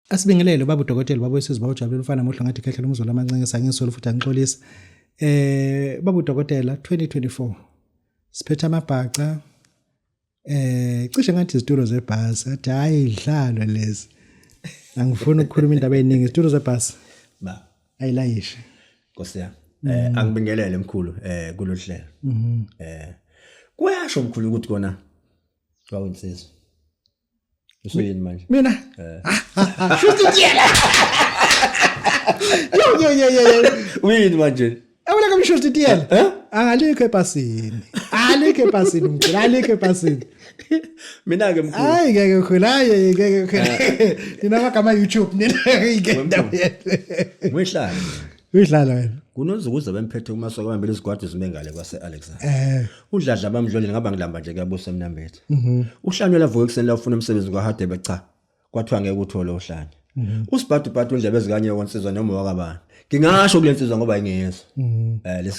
Asibingelele Babu Dokotela babo wesizwe bawujabulela ufana mohle ngathi khehlela umzolo amancane sangisolo futhi angixolisa. Babu Dokotela 2024 siphethe amabhaca cishe ngathi izitulo zebhasi athi hayi idlalo lezi. Angifuni ukukhuluma indaba eziningi izitulo zebhasi. Ba ayilayishe. Nkosi yami. Angibingelele mkhulu kulohlelo. Kuyasho mkhulu ukuthi kona kwawinsizwa. Usuyini manje? Mina. Shuthi yena. Yo. Uyini manje? Awula kamshuthi tiyela. Angalikho ebhasini. Alikho ebhasini mkhulu, alikho ebhasini. Mina ke mkhulu. Hayi ngeke khona, hayi ngeke khona. Nina makama YouTube nina ngeke. Mwehlala. Uyihlala wena. Kunozukuza bemphethe umasoko bambele izigwadi zimengale kwase Alexander. Udladla bamdlolile ngaba ngilamba nje kuyabusa emnambethe. Uhlanywe lavuka ekseni la ufuna umsebenzi kwaHadebe cha. Kwathiwa ngeke uthole uhlanye. Usibhadu undlebe ezikanye wonsizwa noma wakabani. Ngingasho kulensizwa ngoba ingiyezwa.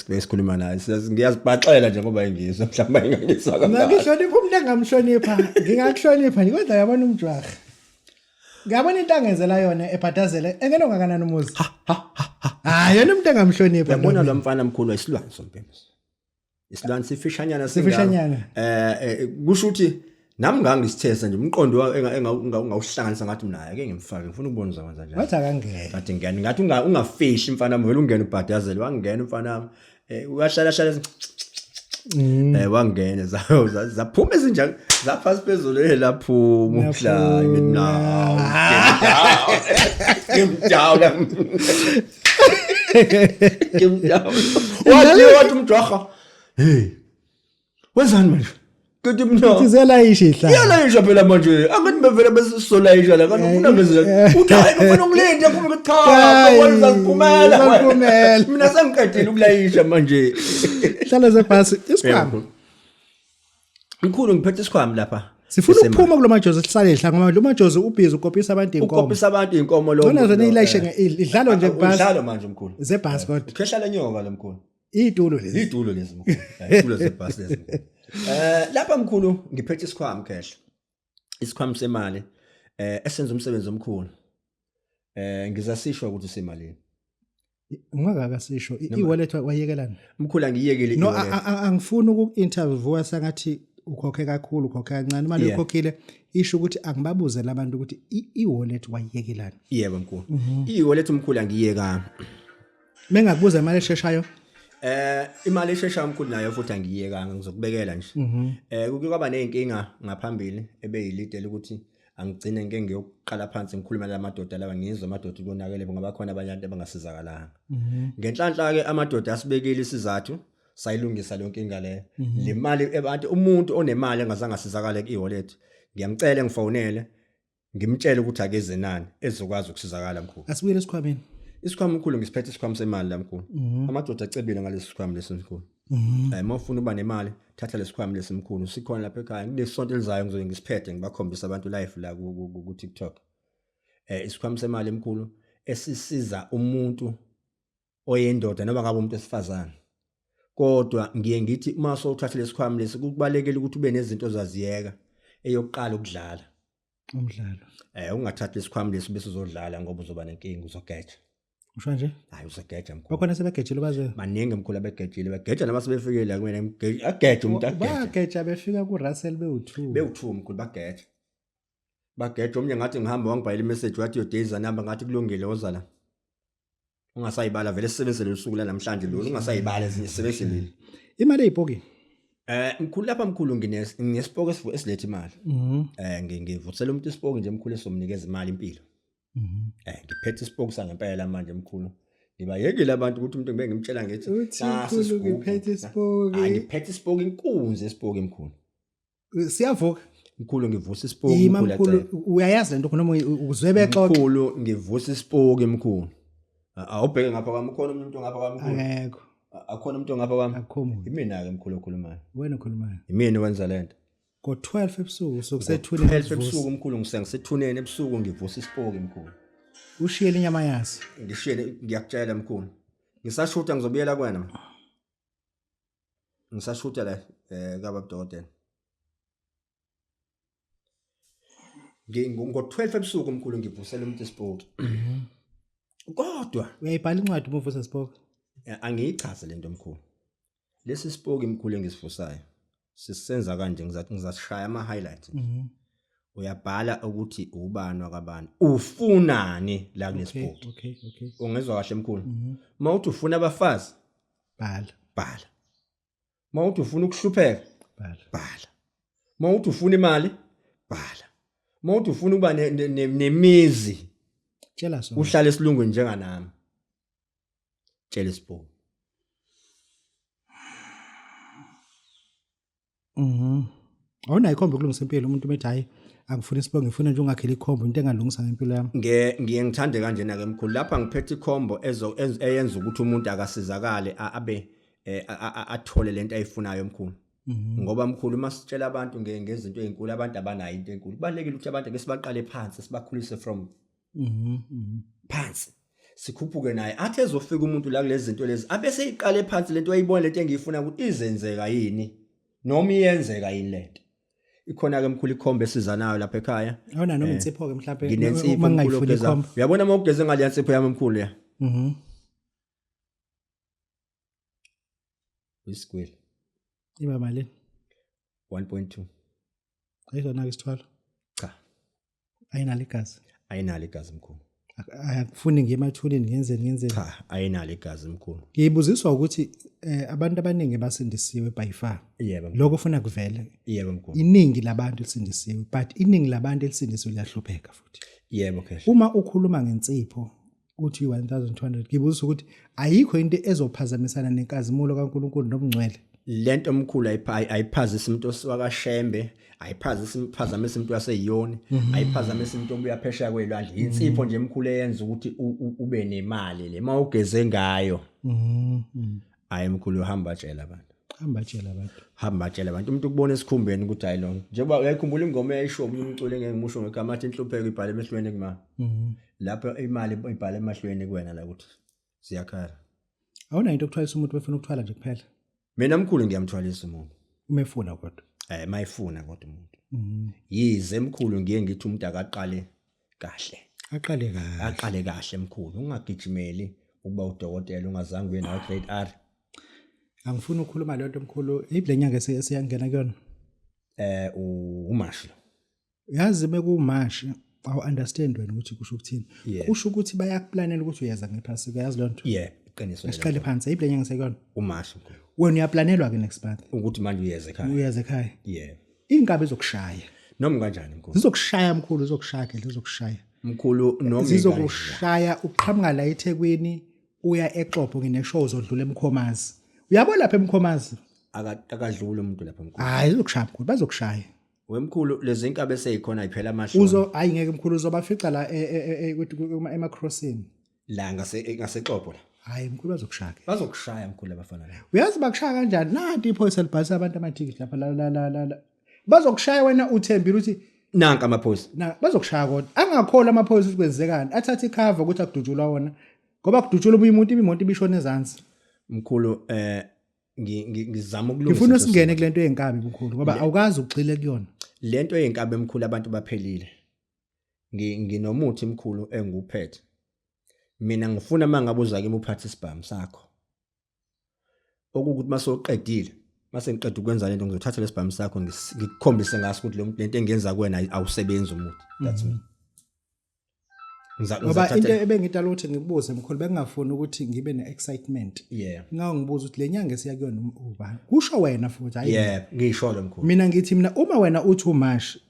Lesikhuluma naye. Ngiyazibaxela nje ngoba ingiyezwa mhlawumbe ingangizwa kakhulu. Ngihlonipha umuntu engamhlonipha. Ngingakuhlonipha kodwa yabona umjwaha. Ngiyabona into angenzela yona ebhadazele engene ongakanani umuzi. Yena umuntu engamhlonipha. Yabona lo mfana mkhulu isilwane sompemisi. Isilwane sifishanyana sifishanyana. Kusho ukuthi nami ngangisithesa nje umqondo engawuhlanganisa ngathi mina ake ngimfake ngifuna ukubona uzakwenza njani. Wathi akangena. Ngathi ngene ngathi ungafishi mfana wami vele ungena ubhadazele wangena mfana wami uyahlala wangena zaphuma ezinjani zaphasi phezulu lapho umhlanje mina ngimdown wathi umjwaha hey wenzani manje kuthi mina sizelayisha ihlala iyalayisha phela manje angathi bevele besisolayisha la kanti ufuna ngizela uthi hayi ufuna ungilinde kume cha kwenza siphumela mina sengiqedile ukulayisha manje hlala zebhasi isikhwama mkhulu ngiphethe isikhwama lapha sifuna ukuphuma kulo Majozi sihlale ehla ngoba lo Majozi ubhizi ukopisa abantu inkomo ukopisa abantu inkomo lo zona ilayishe idlalo nje kubhasi idlalo manje mkhulu zebhasi kodwa ukhehla lenyoka lo mkhulu itulo lezi mkhulu itulo zebhasi lezi lapha mkhulu ngiphethe isikhwama khehla isikhwama semali esenza umsebenzi omkhulu ngizasishwa ukuthi semalini ungaka sisho i-wallet wayekelana mkhulu angiyekile no angifuni uku-interviewa sangathi ukhokhe kakhulu ukhokhe kancane imali ukhokhile isho ukuthi angibabuze labantu ukuthi i-wallet wayekelana yebo mkhulu i-wallet mkhulu angiyeka mengakubuza imali esheshayo imali esheshayo mkhulu nayo futhi angiyekanga ngizokubekela nje kuke kwaba nezinkinga ngaphambili ebeyilidele ukuthi angigcine ngeke ngiyoqala phansi ngikhuluma nalamadoda lawa ngizwe amadoda konakele ngoba khona abanye abantu abangasizakala ngenhlanhla ke amadoda asibekile isizathu sayilungisa lonke inkinga le le mali abantu umuntu onemali engazange asizakale ku-e-wallet ngiyamcela ngifonele ngimtshele ukuthi akeze nani ezokwazi ukusizakala mkhulu asibuyele esikhwameni isikhwama mkhulu ngisiphethe isikhwama semali la mkhulu amadoda acebile ngalesi sikhwama lesimkhulu uma ufuna uba nemali thatha lesikhwama lesimkhulu sikhona lapha ekhaya kulesonto elizayo ngizobe ngisiphethe ngibakhombisa abantu live la ku TikTok isikhwama semali emkhulu esisiza umuntu oyendoda noma ngabe umuntu esifazana kodwa ngiye ngithi uma sowuthatha lesikhwama lesi kubalekile ukuthi ube nezinto ozaziyeka eyokuqala ukudlala umdlalo ungathathi lesikhwama lesi bese uzodlala ngoba uzoba nenkinga uzogeja usho nje hayi uzogeja mkhulu bakhona sebegejile baze maningi mkhulu abegejile bageja noma sebefikile la kumina ageja umuntu ageja bageja befika ku Russell bewu2 mkhulu bageja omnye ngathi ngihamba wangibhayela imessage wathi your days number ngathi kulungile woza la ungasayibala vele sisebenzele usuku la namhlanje lo ungasayibala ezinye sisebenzile imali eyipoki mkhulu lapha mkhulu nginesipoke esilethe imali ngivuthela umuntu isipoke nje mkhulu esomnikeza imali impilo ngiphethe isipoke sangempela manje mkhulu ngibayekile abantu ukuthi umuntu ngibe ngimtshela ngithi mkhulu ngiphethe isipoke ngiphethe isipoke inkunzi esipoke mkhulu siyavuka mkhulu ngivusa isipoke mkhulu uyayazi lento noma uzwebexoxa mkhulu ngivusa isipoke mkhulu awubheke ngapha kwami khona umuntu ngapha kwami mkhulu akekho akhona umuntu ngapha kwami akhomo imina ke mkhulu okhulumayo wena okhulumayo imini wenza lento ngo-12 ebusuku sokusethuneni 12 ebusuku mkhulu ngisengisethuneni ebusuku ngivusa isipoke mkhulu ushiyele inyama yazi ngishiyele ngiyakutshela mkhulu ngisashutha ngizobuyela kwena ngisashutha la kaBaba Dokotela ngo-12 ebusuku mkhulu ngivusela umuntu isiport. Kodwa uyayibhala incwadi uma uvusa spoke angiyichaze lento mkhulu. Lesi spoke mkhulu engisivusayo sisenza kanje ngizashaya ama highlights. Uyabhala ukuthi ubani wakabani ufunani la kule sport. Okay. Ungezwa kahle mkhulu. Mawuthi ufuna abafazi bhala. Mawuthi ufuna ukuhlupheka bhala. Mawuthi ufuna imali bhala. Mawuthi ufuna ukuba nemizi tshela so uhlala esilungweni njenganami. Tshela isipo. Awunayo ikhombe ukulungisa impilo umuntu umethi hayi angifuni isibongo ngifuna nje ungakhela ikhombo into engalungisa ngempilo yami. Ngiye ngithande kanjena ke mkhulu lapha ngiphethe ikhombo eyenza ukuthi umuntu akasizakale abe athole lento ayifunayo mkhulu. Ngoba mkhulu masitshela abantu ngezinto ezinkulu abantu abanayo into enkulu. Kubalekile ukuthi abantu ke sibaqale phansi sibakhulise from phansi. Sikhuphuke naye athi ezofika umuntu la kulezi zinto lezi abese iqale phansi lento ayibona lento engiyifuna ukuthi izenzeka yini noma iyenzeka yini lento. Ikhona ke mkhulu ikhombe esizanayo lapha ekhaya. Awuna noma insipho ke mhlawumbe nginensipho mkhulu ikhombe. Uyabona uma ugeze ngale yansipho yami mkhulu ya. Iskwele. Iba malini? 1.2. Ayizona ke isithwalo. Cha. Ayinalo igazi. Ayinalo igazi mkhulu. Akufuni ngiyemathulini ngenzeni. Cha, ayinalo igazi mkhulu. Ngiyibuziswa ukuthi abantu abaningi basindisiwe by far. Yebo. Lokho ufuna kuvele. Yebo mkhulu. Iningi labantu elisindisiwe but iningi labantu elisindisiwe liyahlupheka futhi. Yebo kahle. Uma ukhuluma ngensipho uthi 1200 ngibuzisa ukuthi ayikho into ezophazamisana nenkazimulo kaNkuluNkulu nomngcwele. Lento omkhulu ayiphazisa umuntu oswakashembe, ayiphazamisa umuntu waseyiyoni, ayiphazamisa umuntu obuya phesheya kwelwandle. Insipho nje emkhulu eyenza ukuthi ube nemali le mawugeze ngayo. Hayi mkhulu uhamba tshela abantu. Hamba tshela abantu umuntu ukubona esikhumbeni ukuthi hayi lo. Njengoba uyayikhumbula ingoma eyisho umculo engimusho ngegama athi inhlupheko ibhale emehlweni kuma. Lapho imali ibhale emahlweni kuwena la ukuthi siyakhala. Awuna into okuthwalisa umuntu befuna ukuthwala nje kuphela. Mina mkhulu ngiyamthwalisa umuntu. Umefuna kodwa. Mayifuna kodwa umuntu. Yize mkhulu ngiye ngithi umuntu akaqale kahle. Aqale kahle mkhulu. Ungagijimeli ukuba udokotela ungazange uye nawo grade R. Angifuni ukukhuluma lento mkhulu. Ibile nyanga siyangena kuyona. Umashi. Yazi bekumashi awu understand wena ukuthi kusho ukuthini. Kusho ukuthi bayakuplanela ukuthi uyaza ngephasi yazi lonto. Yeah, iqiniso. Asiqale phansi ibile nyanga sekuyona. Umashi mkhulu. Wena uyaplanelwa ke next month. Ukuthi manje uyeze ekhaya. Uyeze ekhaya. Yeah. Ingabe zokushaya. Noma kanjani mkhulu? Zizokushaya mkhulu, zizokushaya ke zizokushaya. Mkhulu noma zizokushaya uqhamuka la eThekwini uya eXhopho ngineshow zodlula eMkhomazi. Uyabona lapha eMkhomazi akadlula umuntu lapha mkhulu. Hayi zokushaya mkhulu bazokushaya. Wemkhulu lezi inkabe eseyikhona iphela amashoni. Hayi ngeke mkhulu uzobafica la ema-crossing. La ngasexhopho la. Hayi mkhulu bazokushaya. Bazokushaya mkhulu abafana la. Uyazi bakushaya kanjani? Nathi iphoyisa libhalisa abantu ama-ticket lapha la. Bazokushaya wena uthembile ukuthi nanka amaphoyisa. Bazokushaya kodwa. Angakhola amaphoyisa ukuthi kwenzekani. Athatha ikhava ukuthi akudutshulwa wona. Ngoba kudutshulwa ubuye imoto ibishona ezansi. Mkhulu ngizama ukulungisa. Ngifuna singene kulento yenkabi mkhulu ngoba awukazi ugxile kuyona. Lento yenkabi emkhulu abantu baphelile. Nginomuthi mkhulu enguphethe. Mina ngifuna mangabuza kimi uphathe isibhamu sakho. Okukuthi masoqedile, mase ngiqeda ukwenza lento ngizothatha lesibhamu sakho ngikukhombise ngaso ukuthi lo muntu lento engenza kuwena awusebenzi umuntu. That's me. Ngoba into ebengidala ukuthi ngikubuze mkhulu bengingafuni ukuthi ngibe ne-excitement. Yeah. Ngibuza ukuthi le nyanga esiya kuyona ubani. Kusho wena futhi hayi. Yeah, ngisho lo mkhulu. Mina ngithi uma wena uthi umashi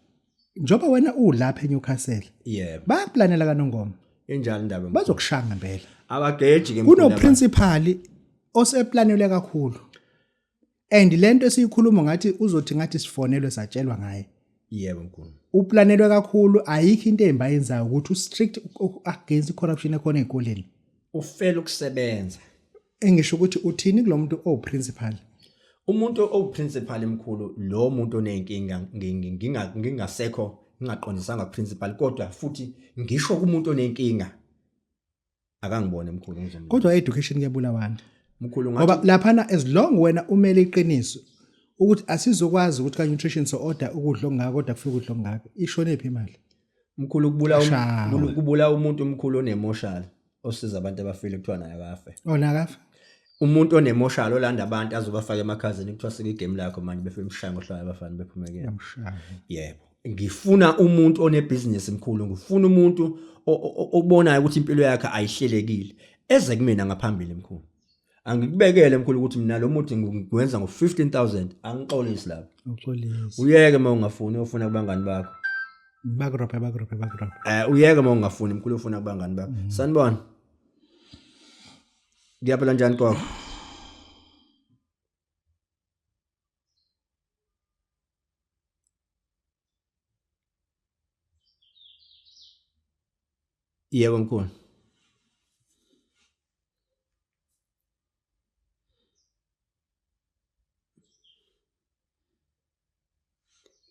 njoba wena ulapha eNewcastle. Yeah. Bayaplanela kaNongoma. Enjalo indaba. Bazokushanga ngempela. Abageji ke mkhulu. Kuno principal oseplanelwe kakhulu. And lento esiyikhuluma ngathi uzothi ngathi sifonelwe satshelwa ngaye. Yebo mkhulu. Uplanelwe kakhulu ayikho into emba yenzayo ukuthi ustrict against corruption ekhona ezikoleni. Ufela ukusebenza. Engisho ukuthi uthini kulomuntu oprincipal. Umuntu oprincipal emkhulu lo muntu onenkinga ngingasekho ngingaqondisanga principal kodwa futhi ngisho kumuntu onenkinga akangibone mkhulu ngizomba. Kodwa education kuyabulawana. Mkhulu ngathi ngoba lapha as long wena umele iqiniso ukuthi asizokwazi ukuthi ka nutrition so order ukudla ongaka kodwa kufika ukudla ongaka ishone phi imali. Mkhulu kubula umuntu omkhulu onemotional osiza abantu abafile kuthiwa naye akafe. Nakafa. Umuntu onemotional olanda abantu azobafaka emakhazeni kuthiwa sekigame lakho manje befike emshango hlala abafana bephumekela. Yamshaya. Yebo. Ngifuna umuntu onebusiness mkhulu, ngifuna umuntu obonayo ukuthi impilo yakhe ayihlelekile. Eze kumina ngaphambili mkhulu. Angikubekele mkhulu ukuthi mina lo muntu ngikwenza ngo-15,000 angixolisi lapho. Uxolisi. Uyeke uma ungafuni ufuna kubangani bakho. Bakrophe. Uyeke uma ungafuni mkhulu ufuna kubangani bakho. Sanibona. Ngiyaphela njani kwakho? Yebo mkhulu.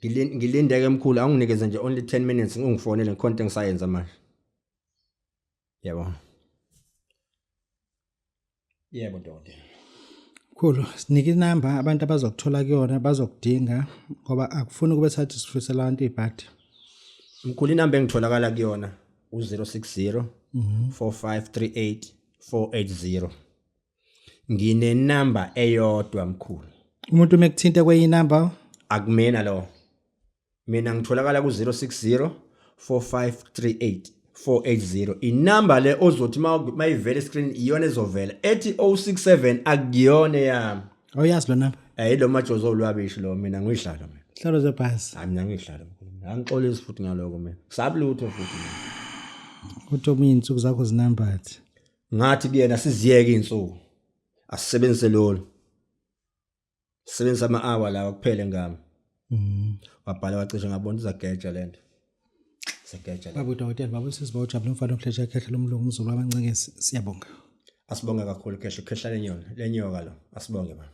Ngilindeke mkhulu, anginikeze nje only 10 minutes ungifonele ngikhonto engisayenza manje. Yebo. Yebo Dokotela. Mkhulu, sinike inamba abantu abazokuthola kuyona bazokudinga ngoba akufuni kube sathi sifisela abantu izibhadi. Mkhulu inamba engitholakala kuyona u060 4538 480. Nginenamba eyodwa mkhulu. Umuntu mekuthinta kwenamba Akumena lo. Mina ngitholakala ku060 4538 480. Inamba le ozothi mayivele screen iyona ezovela. Ethi 067 akuyona yami. Awuyazi lo namba? Lo Majozi olwabishi lo mina ngidlala mina. Hlalo zebhasi. Hayi mina ngidlala mkhulu. Angixolisi futhi ngaloko mina. Sabulutho futhi mina. Uthoma insuku zakho zinambathi. Ngathi kuyena siziyeke insuku. Asisebenzise lolo. Sisebenzisa ama-hour lawa kuphele ngami. Wabhala wacishe ngabona izageja lento. Zageja. Babu Dokotela, babu sisibawujabula umfana okhlehle khehle lomlungu umzulu wamancengesi. Siyabonga. Asibonga kakhulu khehle lenyoni, lenyoka lo. Asibonge ba.